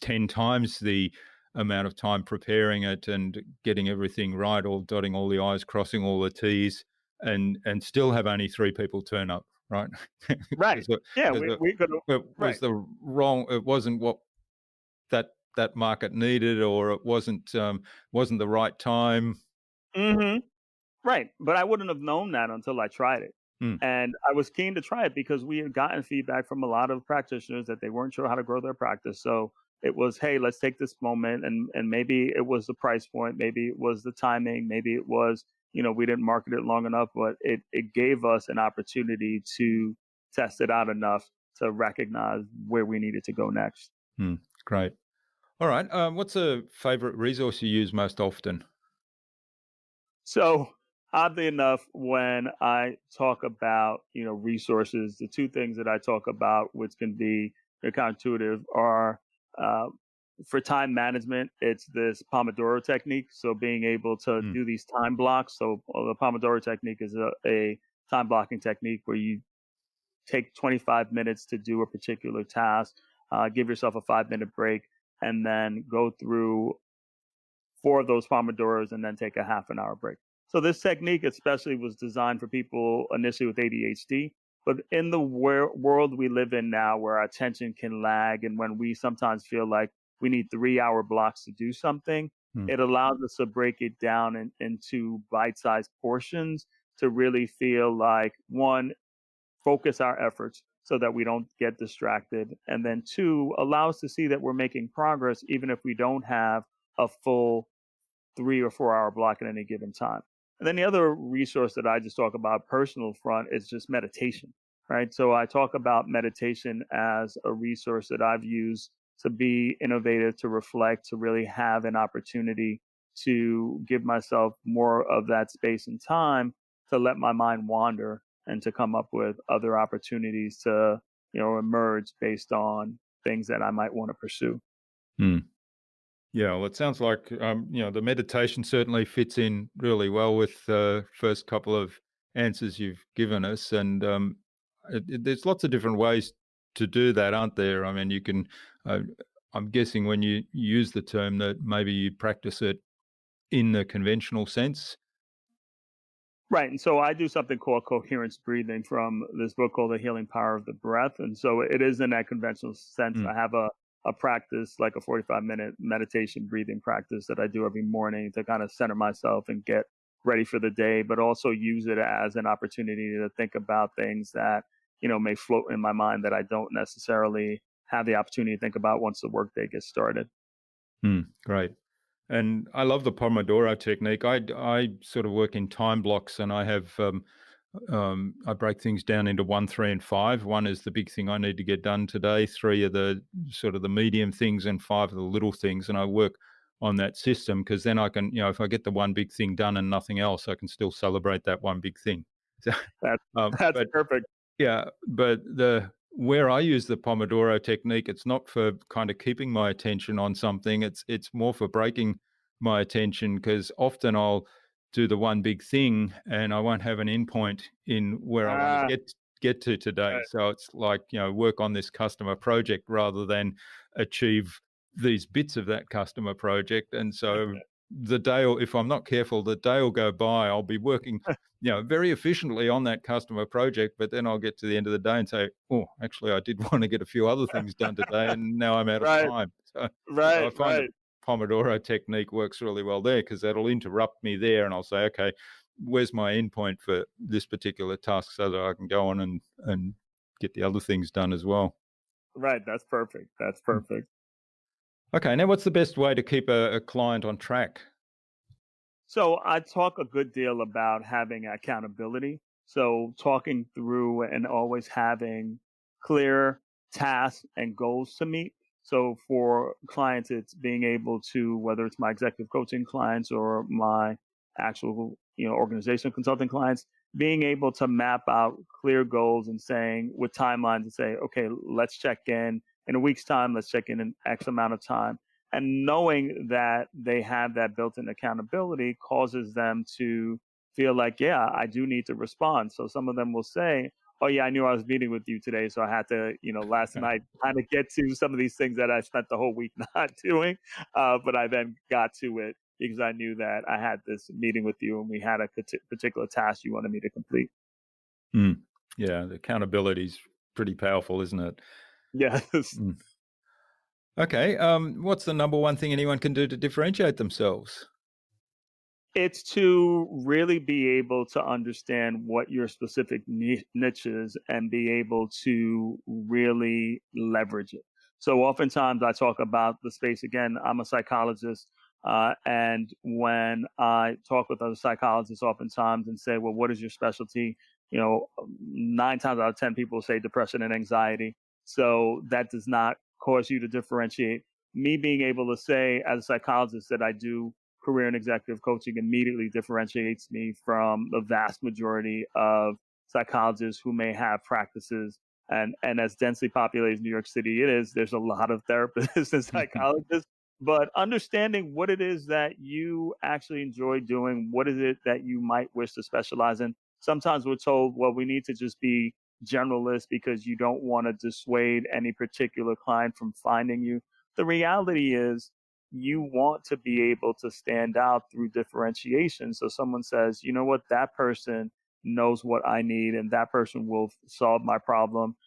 10 times the amount of time preparing it and getting everything right, all dotting all the I's, crossing all the T's, and still have only 3 people turn up, right?
Right.
Because
Yeah, we could.
it was
Right.
the wrong. It wasn't what that market needed, or it wasn't the right time.
Hmm. Right. But I wouldn't have known that until I tried it.
Mm,
And I was keen to try it because we had gotten feedback from a lot of practitioners that they weren't sure how to grow their practice. So it was, hey, let's take this moment, and maybe it was the price point, maybe it was the timing, maybe it was, we didn't market it long enough, but it gave us an opportunity to test it out enough to recognize where we needed to go next.
great. All right. What's a favorite resource you use most often?
So, oddly enough, when I talk about, resources, the two things that I talk about, which can be counterintuitive, are uh, for time management, it's this Pomodoro technique. So, being able to
Mm,
do these time blocks. So, the Pomodoro technique is a time blocking technique where you take 25 minutes to do a particular task, give yourself a 5-minute break, and then go through 4 of those Pomodoros and then take a half an hour break. So this technique especially was designed for people initially with ADHD, but in the world we live in now where our attention can lag and when we sometimes feel like we need 3-hour blocks to do something,
mm,
it allows us to break it down into bite-sized portions to really feel like one, focus our efforts so that we don't get distracted, and then two, allow us to see that we're making progress even if we don't have a full 3 or 4 hour block at any given time. And then the other resource that I just talk about personal front is just meditation, right? So I talk about meditation as a resource that I've used to be innovative, to reflect, to really have an opportunity to give myself more of that space and time to let my mind wander and to come up with other opportunities to, emerge based on things that I might want to pursue.
mm. Yeah, well, it sounds like the meditation certainly fits in really well with the first couple of answers you've given us, and there's lots of different ways to do that, aren't there? I mean, you can. Uh, I'm guessing when you use the term that maybe you practice it in the conventional sense.
Right. And so I do something called coherence breathing from this book called The Healing Power of the Breath. And so it is in that conventional sense.
Mm,
I have a practice, like a 45-minute meditation breathing practice that I do every morning to kind of center myself and get ready for the day, but also use it as an opportunity to think about things that, may float in my mind that I don't necessarily have the opportunity to think about once the workday gets started.
great. And I love the Pomodoro technique. I sort of work in time blocks, and I have I break things down into 1, 3, and 5. 1 is the big thing I need to get done today. 3 are the sort of the medium things, and 5 are the little things. And I work on that system because then I can, if I get the one big thing done and nothing else, I can still celebrate that one big thing. So,
That, that's
but
perfect.
yeah, but the where I use the Pomodoro technique, it's not for kind of keeping my attention on something. It's more for breaking my attention because often I'll do the one big thing and I won't have an endpoint in where I want to
Ah,
get to today.
Right.
So it's like, work on this customer project rather than achieve these bits of that customer project. And so the day, if I'm not careful, the day will go by. I'll be working, very efficiently on that customer project, but then I'll get to the end of the day and say, oh, actually, I did want to get a few other things done today, and now I'm out of
Right.
time. So I
Right.
find the
Right.
Pomodoro technique works really well there, because that'll interrupt me there, and I'll say, okay, where's my endpoint for this particular task, so that I can go on and get the other things done as well.
Right. That's perfect. That's perfect.
Okay, now what's the best way to keep a client on track?
So I talk a good deal about having accountability. So talking through and always having clear tasks and goals to meet. So for clients, it's being able to, whether it's my executive coaching clients or my actual, organizational consulting clients, being able to map out clear goals and saying with timelines and say, okay, let's check in a week's time, let's check in X amount of time, and knowing that they have that built-in accountability causes them to feel like, yeah, I do need to respond. So some of them will say, oh yeah, I knew I was meeting with you today, so I had to, last night kind of get to some of these things that I spent the whole week not doing, but I then got to it because I knew that I had this meeting with you and we had a particular task you wanted me to complete.
Yeah, the accountability is pretty powerful, isn't it?
Yes.
Mm. Okay, what's the number one thing anyone can do to differentiate themselves?
It's to really be able to understand what your specific niche is and be able to really leverage it. So oftentimes I talk about the space again. I'm a psychologist. And when I talk with other psychologists oftentimes and say, well, what is your specialty? 9 times out of 10 people say depression and anxiety. So that does not cause you to differentiate. Me being able to say as a psychologist that I do career and executive coaching immediately differentiates me from the vast majority of psychologists who may have practices. And as densely populated as New York City it is, there's a lot of therapists and psychologists. But understanding what it is that you actually enjoy doing, what is it that you might wish to specialize in. Sometimes we're told, well, we need to just be generalists because you don't want to dissuade any particular client from finding you. The reality is you want to be able to stand out through differentiation. So someone says, you know what, that person knows what I need and that person will solve my problem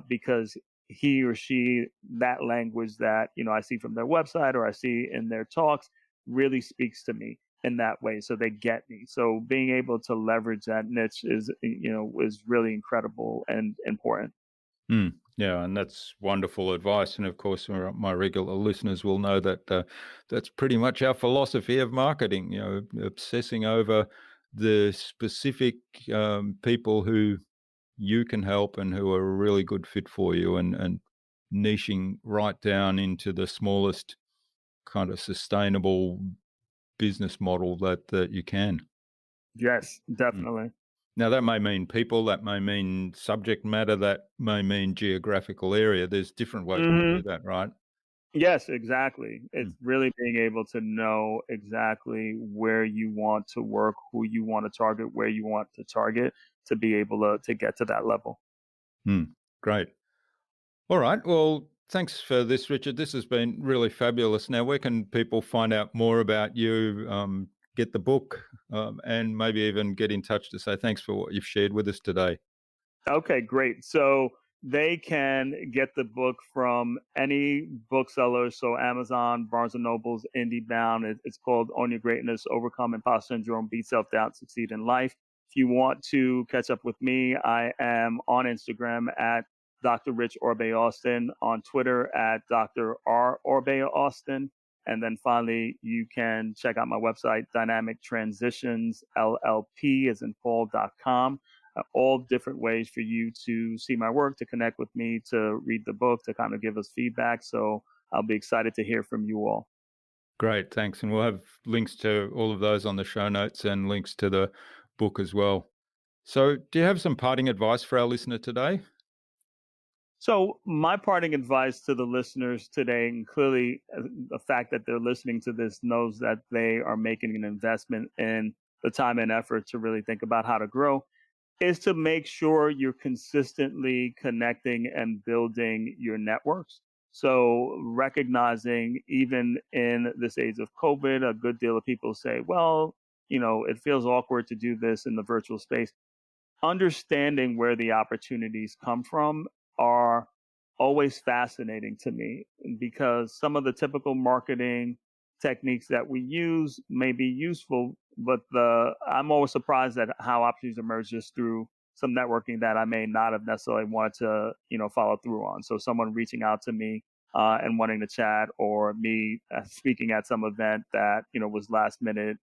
because he or she, that language that, I see from their website or I see in their talks really speaks to me in that way. So they get me. So being able to leverage that niche is really incredible and important.
Yeah, and that's wonderful advice. And of course, my regular listeners will know that that's pretty much our philosophy of marketing. Obsessing over the specific people who you can help and who are a really good fit for you, and niching right down into the smallest kind of sustainable business model that you can.
Yes,
Mm.
definitely.
Now, that may mean people, that may mean subject matter, that may mean geographical area. There's different ways to
Hmm.
do that, right?
Yes, exactly.
Mm.
It's really being able to know exactly where you want to work, who you want to target, where you want to target to be able to get to that level.
Great. All right. Well, thanks for this, Richard. This has been really fabulous. Now, where can people find out more about you, get the book, and maybe even get in touch to say thanks for what you've shared with us today?
Okay, great. So they can get the book from any bookseller. So Amazon, Barnes and Nobles, IndieBound. It's called Own Your Greatness, Overcome Impostor Syndrome, Beat Self-Doubt, Succeed in Life. If you want to catch up with me, I am on Instagram at Dr. Rich Orbe-Austin, on Twitter at Dr. R. Orbe-Austin. And then finally, you can check out my website, Dynamic Transitions LLP, as in Paul.com. All different ways for you to see my work, to connect with me, to read the book, to kind of give us feedback. So I'll be excited to hear from you all.
Great, thanks. And we'll have links to all of those on the show notes and links to the book as well. So, do you have some parting advice for our listener today?
So my parting advice to the listeners today, and clearly the fact that they're listening to this knows that they are making an investment in the time and effort to really think about how to grow. is to make sure you're consistently connecting and building your networks. So recognizing even in this age of COVID, a good deal of people say, well, it feels awkward to do this in the virtual space. Understanding where the opportunities come from are always fascinating to me, because some of the typical marketing techniques that we use may be useful, but I'm always surprised at how opportunities emerge just through some networking that I may not have necessarily wanted to, follow through on. So someone reaching out to me and wanting to chat, or me speaking at some event that was last minute,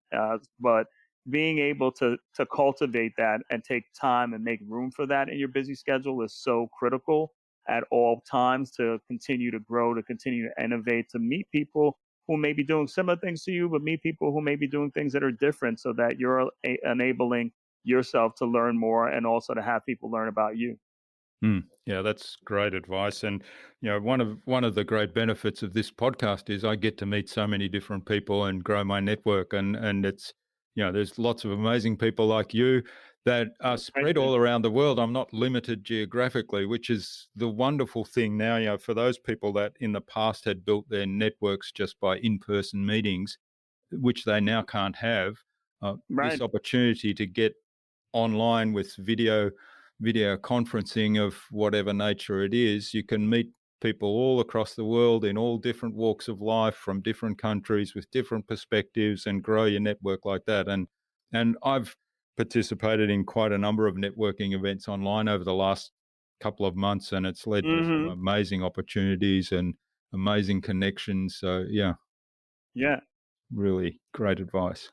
but being able to cultivate that and take time and make room for that in your busy schedule is so critical at all times, to continue to grow, to continue to innovate, to meet people who may be doing similar things to you, but meet people who may be doing things that are different, so that you're enabling yourself to learn more and also to have people learn about you.
Yeah, that's great advice. And one of the great benefits of this podcast is I get to meet so many different people and grow my network. And it's there's lots of amazing people like you that are spread all around the world. I'm not limited geographically, which is the wonderful thing now. For those people that in the past had built their networks just by in-person meetings, which they now can't have, this opportunity to get online with video conferencing of whatever nature it is, you can meet people all across the world in all different walks of life, from different countries with different perspectives, and grow your network like that. And I've participated in quite a number of networking events online over the last couple of months, and it's led to some amazing opportunities and amazing connections. So yeah, really great advice.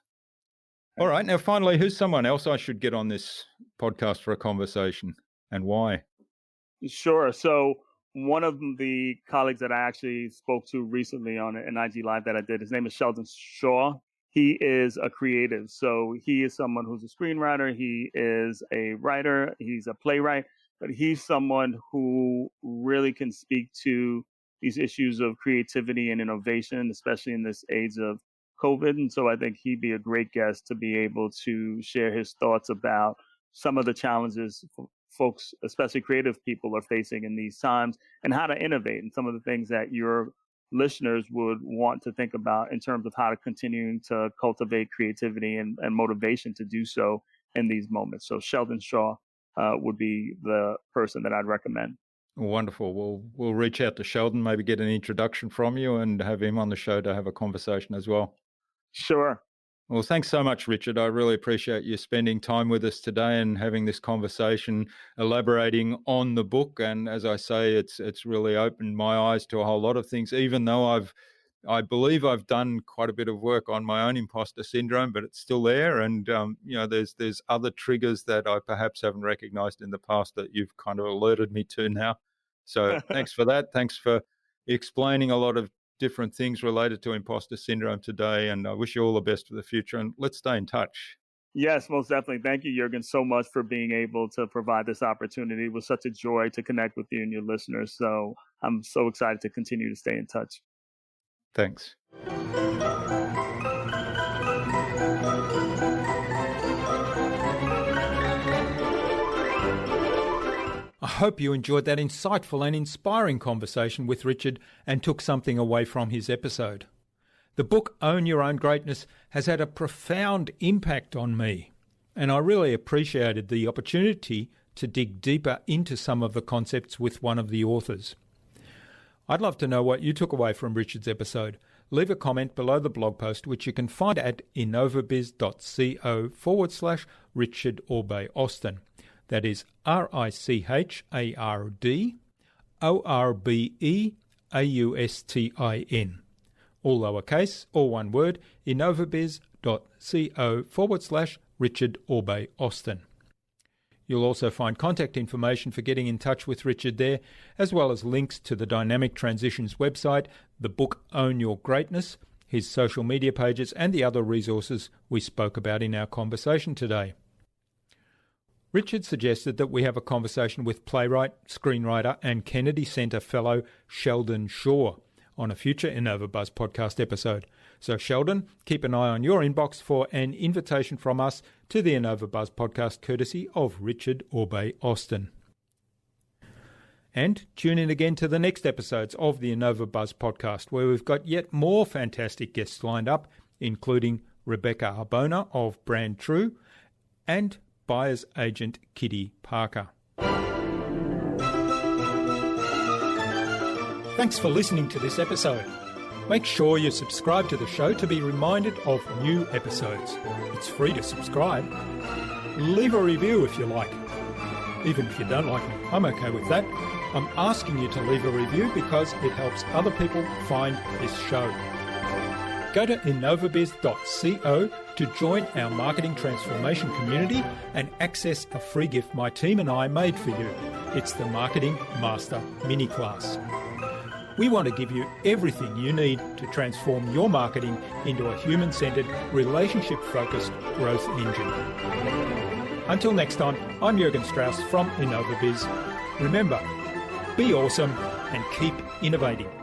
All right. Now, finally, who's someone else I should get on this podcast for a conversation, and why?
Sure. So one of the colleagues that I actually spoke to recently on an IG Live that I did, his name is Sheldon Shaw. He is a creative. So he is someone who's a screenwriter. He is a writer. He's a playwright. But he's someone who really can speak to these issues of creativity and innovation, especially in this age of COVID. And so I think he'd be a great guest to be able to share his thoughts about some of the challenges folks, especially creative people, are facing in these times, and how to innovate, and some of the things that your listeners would want to think about in terms of how to continue to cultivate creativity and motivation to do so in these moments. So Sheldon Shaw would be the person that I'd recommend.
Wonderful. We'll reach out to Sheldon, maybe get an introduction from you, and have him on the show to have a conversation as well.
Sure.
Well, thanks so much, Richard. I really appreciate you spending time with us today and having this conversation, elaborating on the book. And as I say, it's really opened my eyes to a whole lot of things, even though I believe I've done quite a bit of work on my own imposter syndrome, but it's still there. And, there's other triggers that I perhaps haven't recognized in the past that you've kind of alerted me to now. So thanks for that. Thanks for explaining a lot of different things related to imposter syndrome today. And I wish you all the best for the future, and let's stay in touch.
Yes, most definitely. Thank you, Jürgen, so much for being able to provide this opportunity. It was such a joy to connect with you and your listeners. So I'm so excited to continue to stay in touch.
Thanks. I hope you enjoyed that insightful and inspiring conversation with Richard and took something away from his episode. The book Own Your Own Greatness has had a profound impact on me, and I really appreciated the opportunity to dig deeper into some of the concepts with one of the authors. I'd love to know what you took away from Richard's episode. Leave a comment below the blog post, which you can find at innovabiz.co/Richard Orbe-Austin. That is RichardOrbeAustin. All lowercase, all one word, innovabiz.co/Richard Orbe-Austin. You'll also find contact information for getting in touch with Richard there, as well as links to the Dynamic Transitions website, the book Own Your Greatness, his social media pages, and the other resources we spoke about in our conversation today. Richard suggested that we have a conversation with playwright, screenwriter, and Kennedy Center fellow Sheldon Shaw on a future InnovaBuzz podcast episode. So Sheldon, keep an eye on your inbox for an invitation from us to the InnovaBuzz podcast courtesy of Richard Orbe-Austin. And tune in again to the next episodes of the InnovaBuzz podcast, where we've got yet more fantastic guests lined up, including Rebecca Arbona of Brand True and buyer's agent Kitty Parker. Thanks for listening to this episode. Make sure you subscribe to the show to be reminded of new episodes. It's free to subscribe. Leave a review if you like. Even if you don't like me, I'm okay with that. I'm asking you to leave a review because it helps other people find this show. Go to innovabiz.co to join our marketing transformation community and access a free gift my team and I made for you. It's the Marketing Master Mini Class. We want to give you everything you need to transform your marketing into a human-centered, relationship-focused growth engine. Until next time, I'm Jürgen Strauss from InnovaBiz. Remember, be awesome and keep innovating.